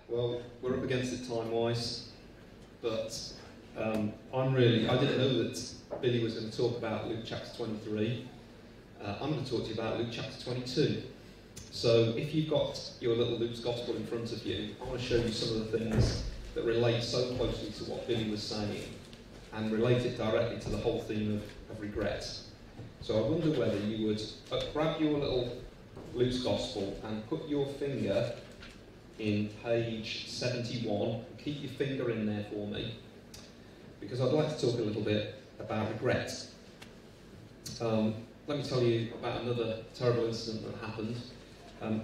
Well, we're up against it time-wise, but I didn't know that Billy was going to talk about Luke chapter 23. I'm going to talk to you about Luke chapter 22. So if you've got your little Luke's Gospel in front of you, I want to show you some of the things that relate so closely to what Billy was saying and relate it directly to the whole theme of regret. So I wonder whether you would grab your little Luke's Gospel and put your finger in page 71. Keep your finger in there for me, because I'd like to talk a little bit about regret. Let me tell you about another terrible incident that happened.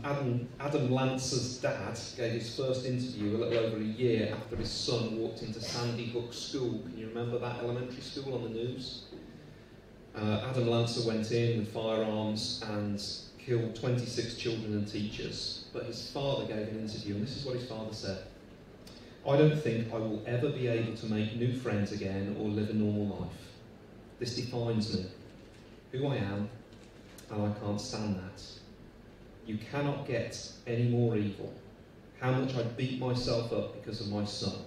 Adam Lance's dad gave his first interview a little over a year after his son walked into Sandy Hook School. Can you remember that elementary school on the news? Adam Lancer went in with firearms and killed 26 children and teachers. But his father gave an interview, and this is what his father said. "I don't think I will ever be able to make new friends again or live a normal life. This defines me, who I am, and I can't stand that. You cannot get any more evil. How much I beat myself up because of my son.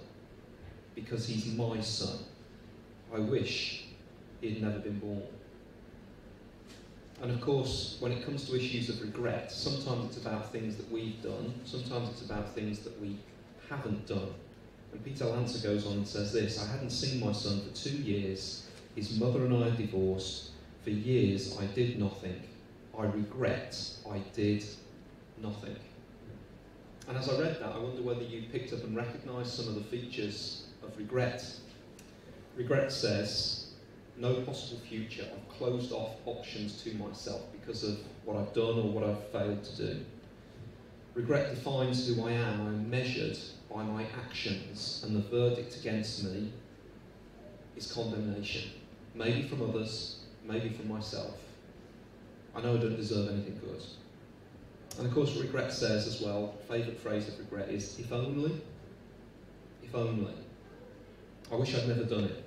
Because he's my son. I wish he'd never been born." And of course, when it comes to issues of regret, sometimes it's about things that we've done, sometimes it's about things that we haven't done. And Peter Lancer goes on and says this: "I hadn't seen my son for 2 years. His mother and I had divorced. For years I did nothing. I regret I did nothing." And as I read that, I wonder whether you picked up and recognised some of the features of regret. Regret says, no possible future. I've closed off options to myself because of what I've done or what I've failed to do. Regret defines who I am. I'm measured by my actions, and the verdict against me is condemnation. Maybe from others, maybe from myself. I know I don't deserve anything good. And of course, regret says as well, favourite phrase of regret is, if only. If only. I wish I'd never done it.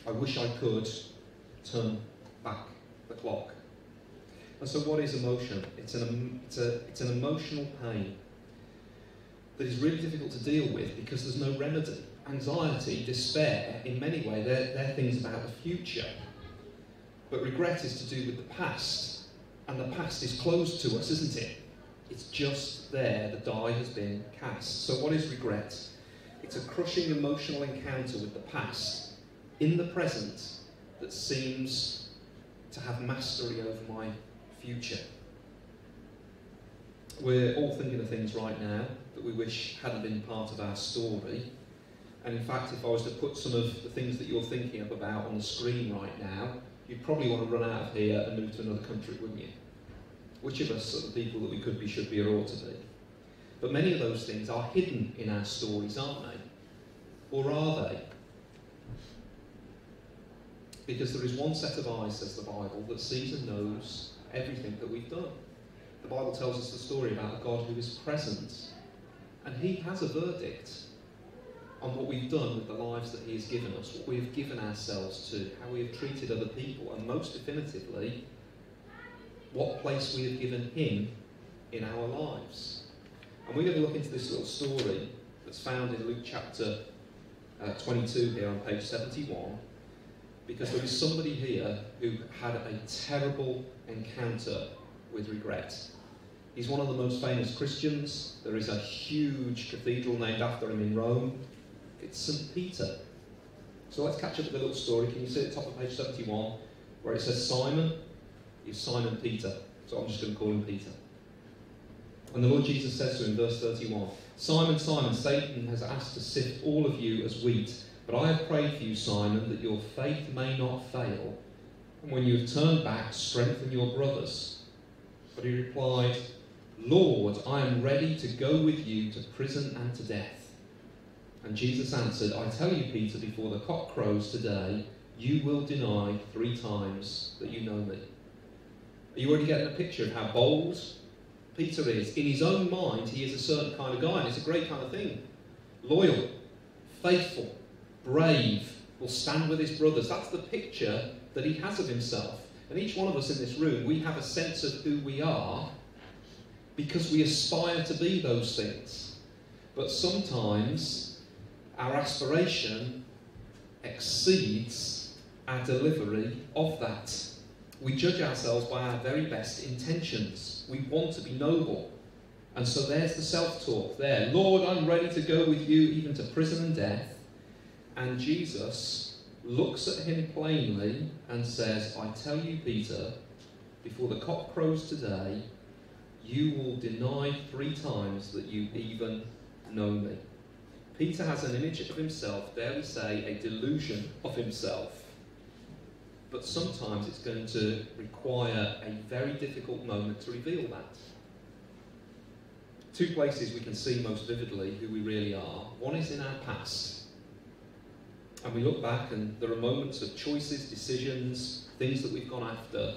I wish I could turn back the clock. And so what is emotion? It's an emotional pain that is really difficult to deal with because there's no remedy. Anxiety, despair, in many ways, they're things about the future. But regret is to do with the past. And the past is closed to us, isn't it? It's just there, the die has been cast. So what is regret? It's a crushing emotional encounter with the past in the present that seems to have mastery over my future. We're all thinking of things right now that we wish hadn't been part of our story. And in fact, if I was to put some of the things that you're thinking about on the screen right now, you'd probably want to run out of here and move to another country, wouldn't you? Which of us are the people that we could be, should be, or ought to be? But many of those things are hidden in our stories, aren't they? Or are they? Because there is one set of eyes, says the Bible, that sees and knows everything that we've done. The Bible tells us the story about a God who is present, and he has a verdict on what we've done with the lives that he has given us, what we have given ourselves to, how we have treated other people, and most definitively, what place we have given him in our lives. And we're going to look into this little story that's found in Luke chapter 22 here on page 71, because there is somebody here who had a terrible encounter with regret. He's one of the most famous Christians. There is a huge cathedral named after him in Rome. It's St. Peter. So let's catch up with the little story. Can you see at the top of page 71 where it says Simon? He's Simon Peter. So I'm just going to call him Peter. And the Lord Jesus says to him, verse 31, "Simon, Simon, Satan has asked to sift all of you as wheat. But I have prayed for you, Simon, that your faith may not fail. And when you have turned back, strengthen your brothers." But he replied, "Lord, I am ready to go with you to prison and to death." And Jesus answered, "I tell you, Peter, before the cock crows today, you will deny 3 times that you know me." Are you already getting a picture of how bold Peter is? In his own mind, he is a certain kind of guy, and it's a great kind of thing. Loyal, faithful, brave, will stand with his brothers. That's the picture that he has of himself. And each one of us in this room, we have a sense of who we are because we aspire to be those things. But sometimes our aspiration exceeds our delivery of that. We judge ourselves by our very best intentions. We want to be noble. And so there's the self-talk there. Lord, I'm ready to go with you even to prison and death. And Jesus looks at him plainly and says, I tell you, Peter, before the cock crows today, you will deny 3 times that you even know me. Peter has an image of himself, dare we say, a delusion of himself. But sometimes it's going to require a very difficult moment to reveal that. 2 places we can see most vividly who we really are. One is in our past. And we look back and there are moments of choices, decisions, things that we've gone after,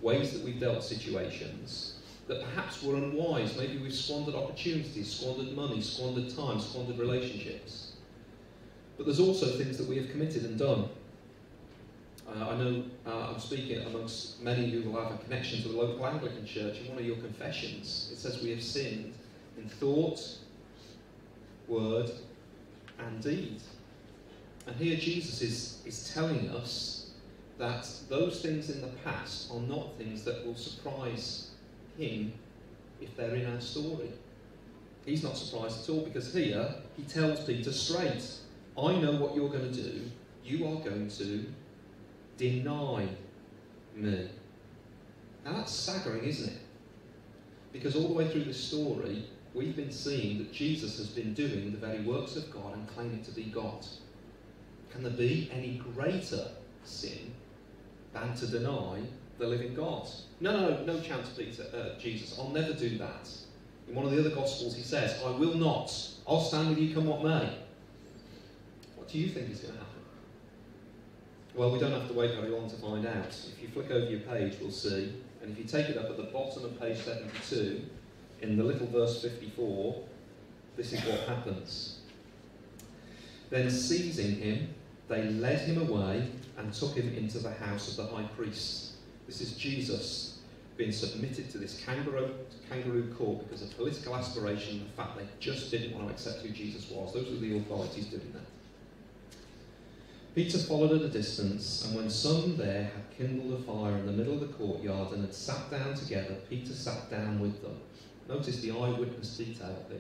ways that we've dealt with situations that perhaps were unwise. Maybe we've squandered opportunities, squandered money, squandered time, squandered relationships. But there's also things that we have committed and done. I know I'm speaking amongst many who will have a connection to the local Anglican church. In one of your confessions, it says we have sinned in thought, word, and deed. And here Jesus is telling us that those things in the past are not things that will surprise him if they're in our story. He's not surprised at all, because here he tells Peter straight, I know what you're going to do. You are going to deny me. Now that's staggering, isn't it? Because all the way through this story, we've been seeing that Jesus has been doing the very works of God and claiming to be God. Can there be any greater sin than to deny the living God? No chance, Peter, Jesus, I'll never do that. In one of the other Gospels he says, I will not. I'll stand with you come what may. What do you think is going to happen? Well, we don't have to wait very long to find out. If you flick over your page, we'll see. And if you take it up at the bottom of page 72, in the little verse 54, this is what happens. Then seizing him, they led him away and took him into the house of the high priest. This is Jesus being submitted to this kangaroo court because of political aspiration and the fact they just didn't want to accept who Jesus was. Those were the authorities doing that. Peter followed at a distance, and when some there had kindled a fire in the middle of the courtyard and had sat down together, Peter sat down with them. Notice the eyewitness detail here.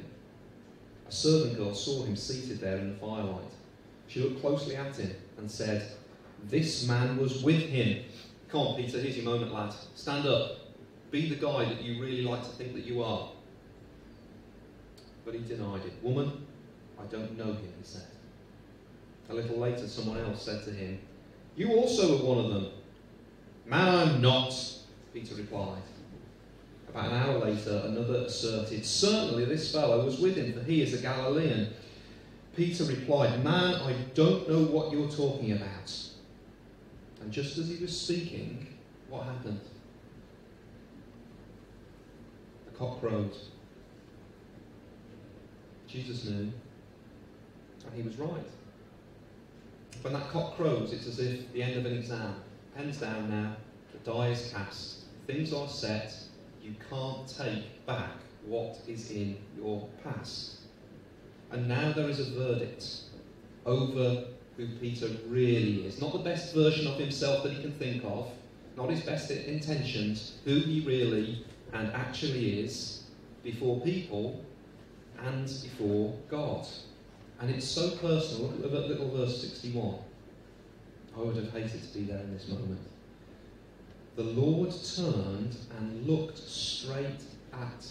A servant girl saw him seated there in the firelight. She looked closely at him and said, this man was with him. Come on, Peter, here's your moment, lad. Stand up. Be the guy that you really like to think that you are. But he denied it. Woman, I don't know him, he said. A little later, someone else said to him, you also were one of them. Man, I'm not, Peter replied. About an hour later, another asserted, certainly this fellow was with him, for he is a Galilean. Peter replied, man, I don't know what you're talking about. And just as he was speaking, what happened? The cock crowed. Jesus knew, and he was right. When that cock crows, it's as if the end of an exam. Pen's down now, the die is cast, things are set, you can't take back what is in your past. And now there is a verdict over who Peter really is. Not the best version of himself that he can think of, not his best intentions, who he really and actually is before people and before God. And it's so personal. Look at little verse 61. I would have hated to be there in this moment. The Lord turned and looked straight at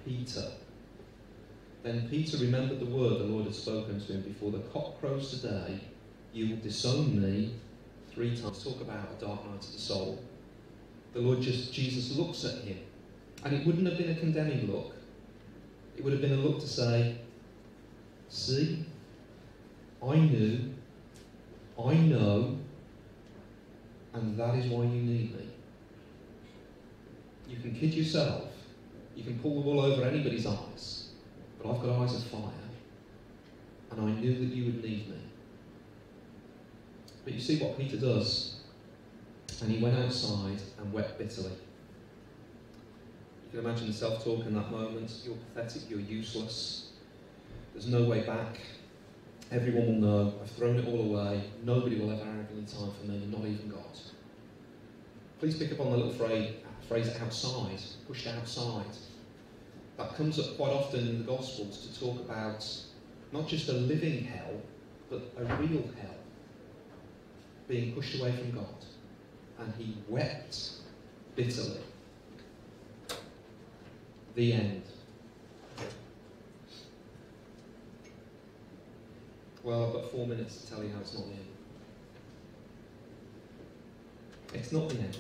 Peter. Then Peter remembered the word the Lord had spoken to him. Before the cock crows today, you will disown me 3 times. Talk about a dark night of the soul. Jesus looks at him. And it wouldn't have been a condemning look. It would have been a look to say, see, I knew, I know, and that is why you need me. You can kid yourself, you can pull the wool over anybody's eyes, but I've got eyes of fire, and I knew that you would need me. But you see what Peter does, and he went outside and wept bitterly. You can imagine the self-talk in that moment. You're pathetic, you're useless. There's no way back. Everyone will know. I've thrown it all away. Nobody will ever have any time for me, not even God. Please pick up on the little phrase outside, pushed outside. That comes up quite often in the Gospels to talk about not just a living hell, but a real hell, being pushed away from God. And he wept bitterly. The end. Well, I've got 4 minutes to tell you how it's not the end. It's not the end.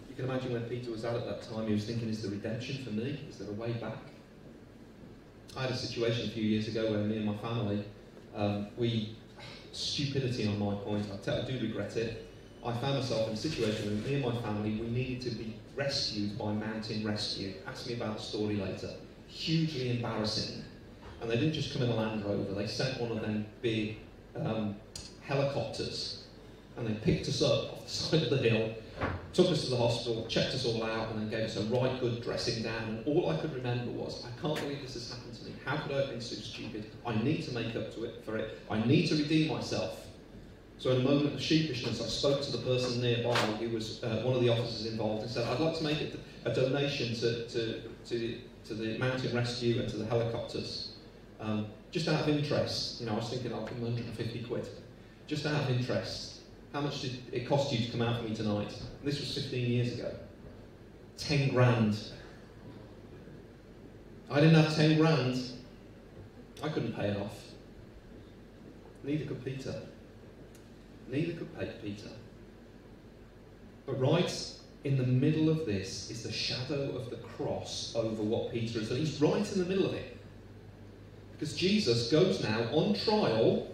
You can imagine where Peter was at that time. He was thinking, is there redemption for me? Is there a way back? I had a situation a few years ago where me and my family, stupidity on my point, I do regret it. I found myself in a situation where me and my family, we needed to be rescued by Mountain Rescue. Ask me about the story later. Hugely embarrassing. And they didn't just come in a Land Rover, they sent one of them big helicopters, and they picked us up off the side of the hill, took us to the hospital, checked us all out, and then gave us a right good dressing down. And all I could remember was, I can't believe this has happened to me. How could I have been so stupid? I need to make up for it. I need to redeem myself. So in a moment of sheepishness, I spoke to the person nearby who was one of the officers involved and said, I'd like to make a donation to the Mountain Rescue and to the helicopters. Just out of interest, I was thinking I'll give them 150 quid. Just out of interest, how much did it cost you to come out for me tonight? And this was 15 years ago. 10 grand. I didn't have 10 grand. I couldn't pay it off. Neither could Peter. Neither could Peter. But right in the middle of this is the shadow of the cross over what Peter has done. He's right in the middle of it. Because Jesus goes now on trial,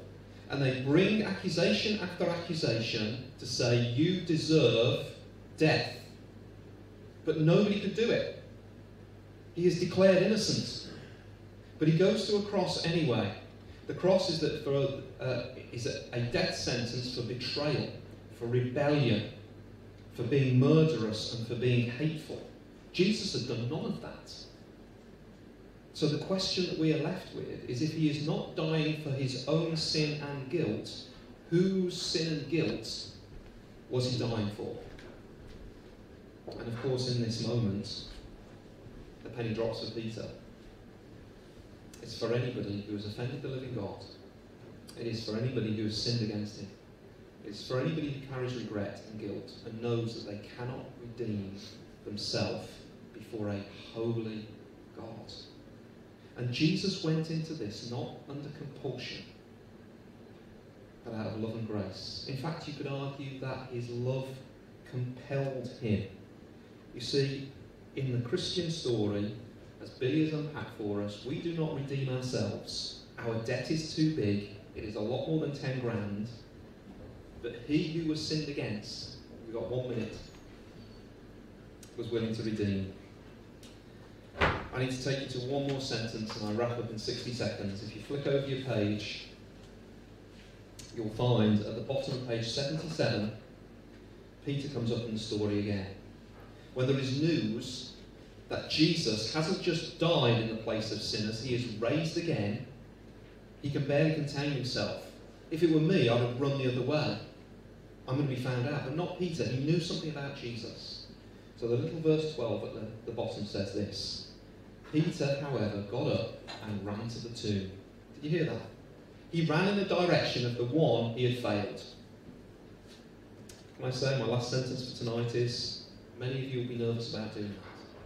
and they bring accusation after accusation to say, you deserve death. But nobody could do it. He is declared innocent. But he goes to a cross anyway. The cross is a death sentence for betrayal, for rebellion, for being murderous and for being hateful. Jesus had done none of that. So the question that we are left with is, if he is not dying for his own sin and guilt, whose sin and guilt was he dying for? And of course, in this moment, the penny drops for Peter. It's for anybody who has offended the living God. It is for anybody who has sinned against him. It's for anybody who carries regret and guilt and knows that they cannot redeem themselves before a holy God. And Jesus went into this not under compulsion, but out of love and grace. In fact, you could argue that his love compelled him. You see, in the Christian story, as Billy has unpacked for us, we do not redeem ourselves. Our debt is too big. It is a lot more than 10 grand. But he who was sinned against, we've got 1 minute, was willing to redeem. I need to take you to one more sentence and I wrap up in 60 seconds. If you flick over your page, you'll find at the bottom of page 77, Peter comes up in the story again. When there is news that Jesus hasn't just died in the place of sinners, he is raised again, he can barely contain himself. If it were me, I would run the other way. I'm going to be found out. But not Peter. He knew something about Jesus. So the little verse 12 at the bottom says this. Peter, however, got up and ran to the tomb. Did you hear that? He ran in the direction of the one he had failed. Can I say my last sentence for tonight is, many of you will be nervous about doing that.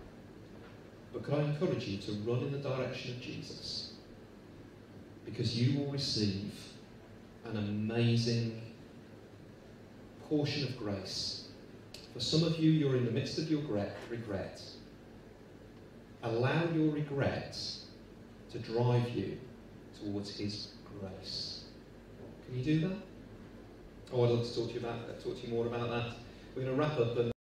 But could I encourage you to run in the direction of Jesus? Because you will receive an amazing portion of grace. For some of you, you're in the midst of your regret. Allow your regrets to drive you towards his grace. Can you do that? Oh, I'd love to talk to you more about that. We're going to wrap up.